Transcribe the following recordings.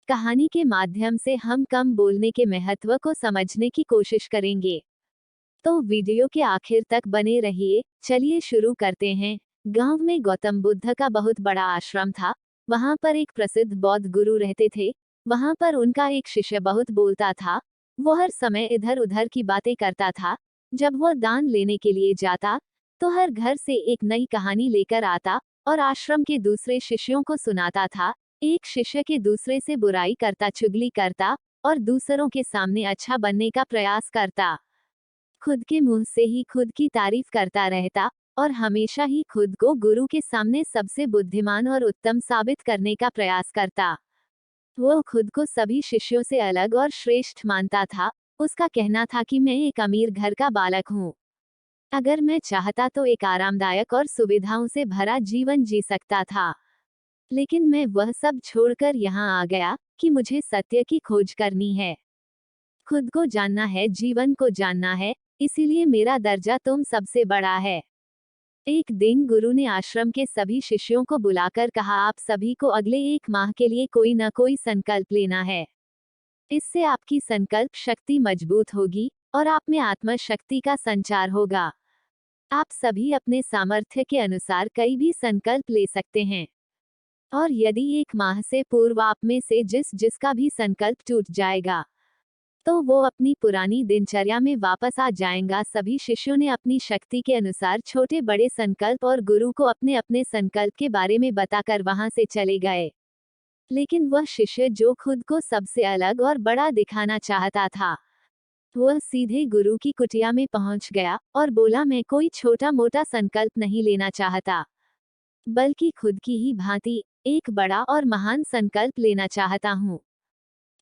कहानी के माध्यम से हम कम बोलने के महत्व को समझने की कोशिश करेंगे। तो वीडियो के आखिर तक बने रहिए। चलिए शुरू करते हैं। गांव में गौतम बुद्ध का बहुत बड़ा आश्रम था। वहां पर एक प्रसिद्ध बौद्ध गुरु रहते थे। वहां पर उनका एक शिष्य बहुत बोलता था। वो हर समय इधर उधर की बातें करता था। जब वो दान लेने के लिए जाता तो हर घर से एक नई कहानी लेकर आता और आश्रम के दूसरे शिष्यों को सुनाता था। एक शिष्य के दूसरे से बुराई करता, चुगली करता और दूसरों के सामने अच्छा बनने का प्रयास करता। खुद के मुंह से ही खुद की तारीफ करता रहता और हमेशा ही खुद को गुरु के सामने सबसे बुद्धिमान और उत्तम साबित करने का प्रयास करता। वो खुद को सभी शिष्यों से अलग और श्रेष्ठ मानता था। उसका कहना था कि मैं एक अमीर घर का बालक हूँ। अगर मैं चाहता तो एक आरामदायक और सुविधाओं से भरा जीवन जी सकता था, लेकिन मैं वह सब छोड़कर यहाँ आ गया कि मुझे सत्य की खोज करनी है। खुद को जानना है, जीवन को जानना है, इसीलिए मेरा दर्जा तुम सबसे बड़ा है। एक दिन गुरु ने आश्रम के सभी शिष्यों को बुलाकर कहा, आप सभी को अगले 1 माह के लिए कोई न कोई संकल्प लेना है। इससे आपकी संकल्प शक्ति मजबूत होगी और आप में आत्मशक्ति का संचार होगा। आप सभी अपने सामर्थ्य के अनुसार कई भी संकल्प ले सकते हैं, और यदि 1 माह से पूर्व आप में से जिसका भी संकल्प टूट जाएगा तो वो अपनी पुरानी दिनचर्या में वापस आ जाएगा। सभी शिष्यों ने अपनी शक्ति के अनुसार छोटे बड़े संकल्प और गुरु को अपने अपने संकल्प के बारे में बताकर वहां से चले गए। लेकिन वह शिष्य जो खुद को सबसे अलग और बड़ा दिखाना चाहता था, वह सीधे गुरु की कुटिया में पहुंच गया और बोला, मैं कोई छोटा मोटा संकल्प नहीं लेना चाहता, बल्कि खुद की ही भांति एक बड़ा और महान संकल्प लेना चाहता हूँ।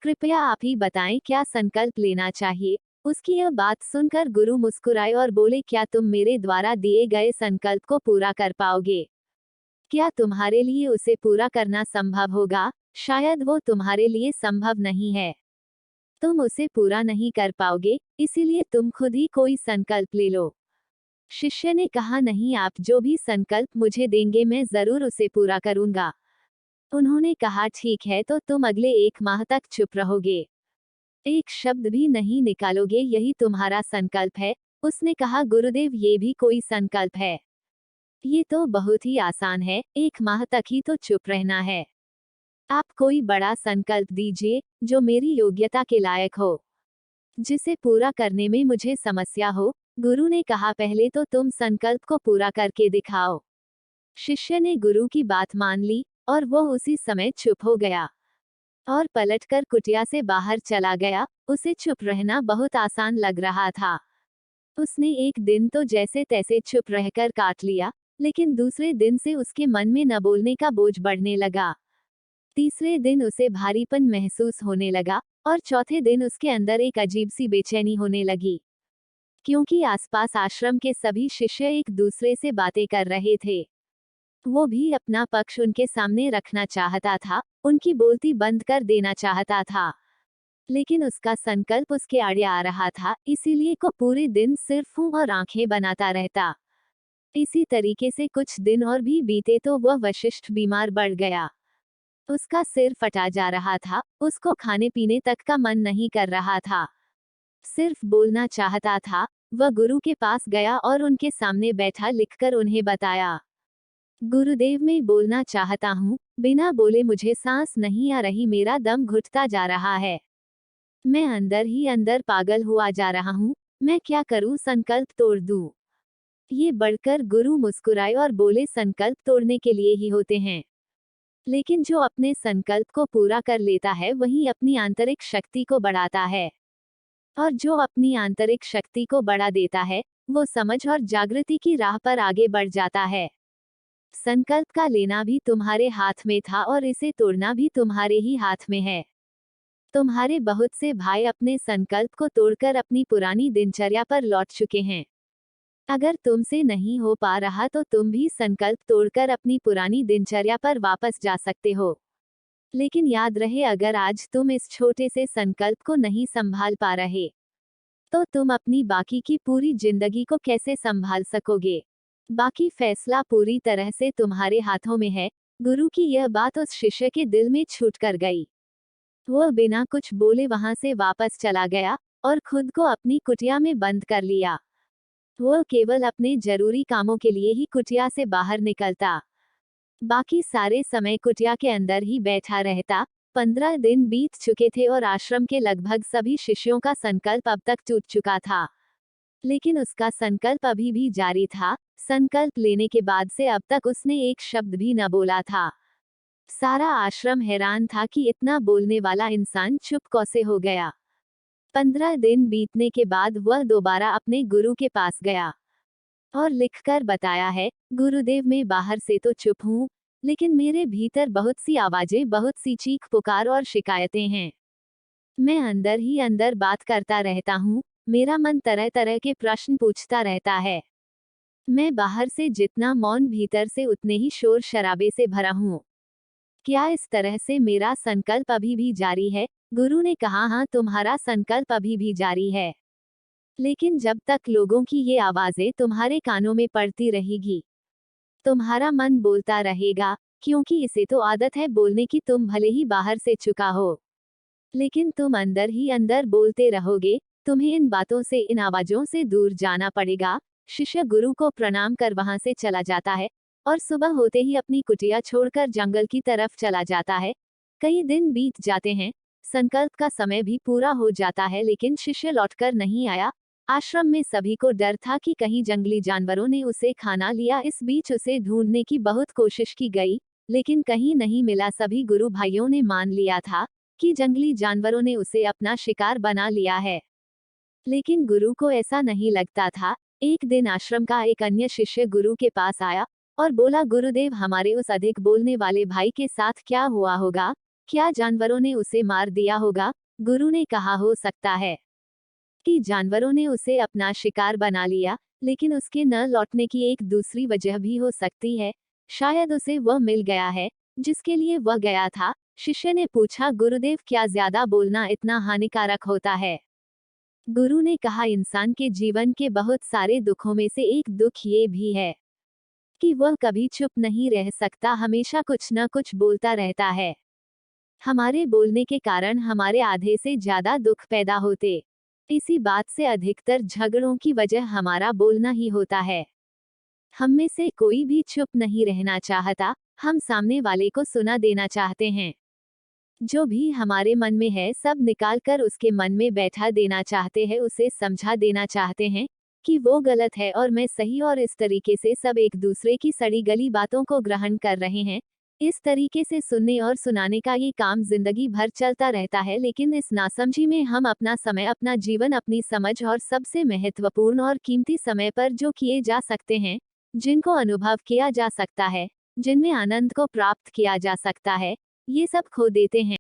कृपया आप ही बताएं क्या संकल्प लेना चाहिए। उसकी यह बात सुनकर गुरु मुस्कुराए और बोले, क्या तुम मेरे द्वारा दिए गए संकल्प को पूरा कर पाओगे? क्या तुम्हारे लिए उसे पूरा करना संभव होगा? शायद वो तुम्हारे लिए संभव नहीं है। तुम उसे पूरा नहीं कर पाओगे, इसीलिए तुम खुद ही कोई संकल्प ले लो। शिष्य ने कहा, नहीं, आप जो भी संकल्प मुझे देंगे मैं जरूर उसे पूरा करूंगा। उन्होंने कहा, ठीक है, तो तुम अगले 1 माह तक चुप रहोगे, एक शब्द भी नहीं निकालोगे, यही तुम्हारा संकल्प है। उसने कहा, गुरुदेव, ये भी कोई संकल्प है? ये तो बहुत ही आसान है, 1 माह तक ही तो चुप रहना है। आप कोई बड़ा संकल्प दीजिए जो मेरी योग्यता के लायक हो, जिसे पूरा करने में मुझे समस्या हो। गुरु ने कहा, पहले तो तुम संकल्प को पूरा करके दिखाओ। शिष्य ने गुरु की बात मान ली और वह उसी समय चुप हो गया और पलटकर कुटिया से बाहर चला गया। उसे चुप रहना बहुत आसान लग रहा था। उसने एक दिन तो जैसे तैसे चुप रहकर काट लिया, लेकिन दूसरे दिन से उसके मन में न बोलने का बोझ बढ़ने लगा। तीसरे दिन उसे भारीपन महसूस होने लगा और चौथे दिन उसके अंदर एक अजीब सी बेचैनी होने लगी, क्योंकि आसपास आश्रम के सभी शिष्य एक दूसरे से बातें कर रहे थे। वो भी अपना पक्ष उनके सामने रखना चाहता था, उनकी बोलती बंद कर देना चाहता था, लेकिन उसका संकल्प उसके आड़े आ रहा था, इसीलिए को पूरे दिन सिर्फ मुंह और आंखें बनाता रहता। इसी तरीके से कुछ दिन और भी बीते तो वह वशिष्ठ बीमार पड़ गया। उसका सिर फटा जा रहा था, उसको खाने पीने तक का मन नहीं कर रहा था, सिर्फ बोलना चाहता था। वह गुरु के पास गया और उनके सामने बैठा लिखकर उन्हें बताया, गुरुदेव, मैं बोलना चाहता हूँ, बिना बोले मुझे सांस नहीं आ रही, मेरा दम घुटता जा रहा है, मैं अंदर ही अंदर पागल हुआ जा रहा हूँ, मैं क्या करूँ, संकल्प तोड़ दूँ? ये बढ़कर गुरु मुस्कुराए और बोले, संकल्प तोड़ने के लिए ही होते हैं, लेकिन जो अपने संकल्प को पूरा कर लेता है वही अपनी आंतरिक शक्ति को बढ़ाता है, और जो अपनी आंतरिक शक्ति को बढ़ा देता है वो समझ और जागृति की राह पर आगे बढ़ जाता है। संकल्प का लेना भी तुम्हारे हाथ में था और इसे तोड़ना भी तुम्हारे ही हाथ में है। तुम्हारे बहुत से भाई अपने संकल्प को तोड़कर अपनी पुरानी दिनचर्या पर लौट चुके हैं। अगर तुमसे नहीं हो पा रहा तो तुम भी संकल्प तोड़कर अपनी पुरानी दिनचर्या पर वापस जा सकते हो। लेकिन याद रहे, अगर आज तुम इस छोटे से संकल्प को नहीं संभाल पा रहे तो तुम अपनी बाकी की पूरी जिंदगी को कैसे संभाल सकोगे? बाकी फैसला पूरी तरह से तुम्हारे हाथों में है। गुरु की यह बात उस शिष्य के दिल में छूट कर गई। वह बिना कुछ बोले वहां से वापस चला गया और खुद को अपनी कुटिया में बंद कर लिया। वह केवल अपने जरूरी कामों के लिए ही कुटिया से बाहर निकलता, बाकी सारे समय कुटिया के अंदर ही बैठा रहता। 15 दिन बीत चुके थे और आश्रम के लगभग सभी शिष्यों का संकल्प अब तक टूट चुका था, लेकिन उसका संकल्प अभी भी जारी था। संकल्प लेने के बाद से अब तक उसने एक शब्द भी न बोला था। सारा आश्रम हैरान था कि इतना बोलने वाला इंसान चुप कैसे हो गया। 15 दिन बीतने के बाद वह दोबारा अपने गुरु के पास गया और लिखकर बताया है, गुरुदेव मैं बाहर से तो चुप हूँ, लेकिन मेरे भीतर बहुत सी आवाजें, बहुत सी चीख पुकार और शिकायतें हैं। मैं अंदर ही अंदर बात करता रहता हूँ, मेरा मन तरह तरह के प्रश्न पूछता रहता है। मैं बाहर से जितना मौन, भीतर से उतने ही शोर शराबे से भरा हूँ। क्या इस तरह से मेरा संकल्प अभी भी जारी है? गुरु ने कहा, हाँ तुम्हारा संकल्प अभी भी जारी है, लेकिन जब तक लोगों की ये आवाजें तुम्हारे कानों में पड़ती रहेगी, तुम्हारा मन बोलता रहेगा, क्योंकि इसे तो आदत है बोलने की। तुम भले ही बाहर से चुका हो, लेकिन तुम अंदर ही अंदर बोलते रहोगे। तुम्हें इन बातों से, इन आवाजों से दूर जाना पड़ेगा। शिष्य गुरु को प्रणाम कर वहां से चला जाता है और सुबह होते ही अपनी कुटिया छोड़कर जंगल की तरफ चला जाता है। कई दिन बीत जाते हैं, संकल्प का समय भी पूरा हो जाता है, लेकिन शिष्य लौटकर नहीं आया। आश्रम में सभी को डर था कि कहीं जंगली जानवरों ने उसे खा ना लिया। इस बीच उसे ढूंढने की बहुत कोशिश की गई, लेकिन कहीं नहीं मिला। सभी गुरु भाइयों ने मान लिया था कि जंगली जानवरों ने उसे अपना शिकार बना लिया है, लेकिन गुरु को ऐसा नहीं लगता था। एक दिन आश्रम का एक अन्य शिष्य गुरु के पास आया और बोला, गुरुदेव हमारे उस अधिक बोलने वाले भाई के साथ क्या हुआ होगा? क्या जानवरों ने उसे मार दिया होगा? गुरु ने कहा, हो सकता है कि जानवरों ने उसे अपना शिकार बना लिया, लेकिन उसके न लौटने की एक दूसरी वजह भी हो सकती है। शायद उसे वह मिल गया है जिसके लिए वह गया था। शिष्य ने पूछा, गुरुदेव क्या ज्यादा बोलना इतना हानिकारक होता है? गुरु ने कहा, इंसान के जीवन के बहुत सारे दुखों में से एक दुख ये भी है कि वह कभी चुप नहीं रह सकता, हमेशा कुछ न कुछ बोलता रहता है। हमारे बोलने के कारण हमारे आधे से ज्यादा दुख पैदा होते। इसी बात से अधिकतर झगड़ों की वजह हमारा बोलना ही होता है। हम में से कोई भी चुप नहीं रहना चाहता, हम सामने वाले को सुना देना चाहते हैं। जो भी हमारे मन में है सब निकाल कर उसके मन में बैठा देना चाहते हैं, उसे समझा देना चाहते हैं कि वो गलत है और मैं सही। और इस तरीके से सब एक दूसरे की सड़ी गली बातों को ग्रहण कर रहे हैं। इस तरीके से सुनने और सुनाने का ये काम जिंदगी भर चलता रहता है, लेकिन इस नासमझी में हम अपना समय, अपना जीवन, अपनी समझ और सबसे महत्वपूर्ण और कीमती समय पर जो किए जा सकते हैं, जिनको अनुभव किया जा सकता है, जिनमें आनंद को प्राप्त किया जा सकता है, ये सब खो देते हैं।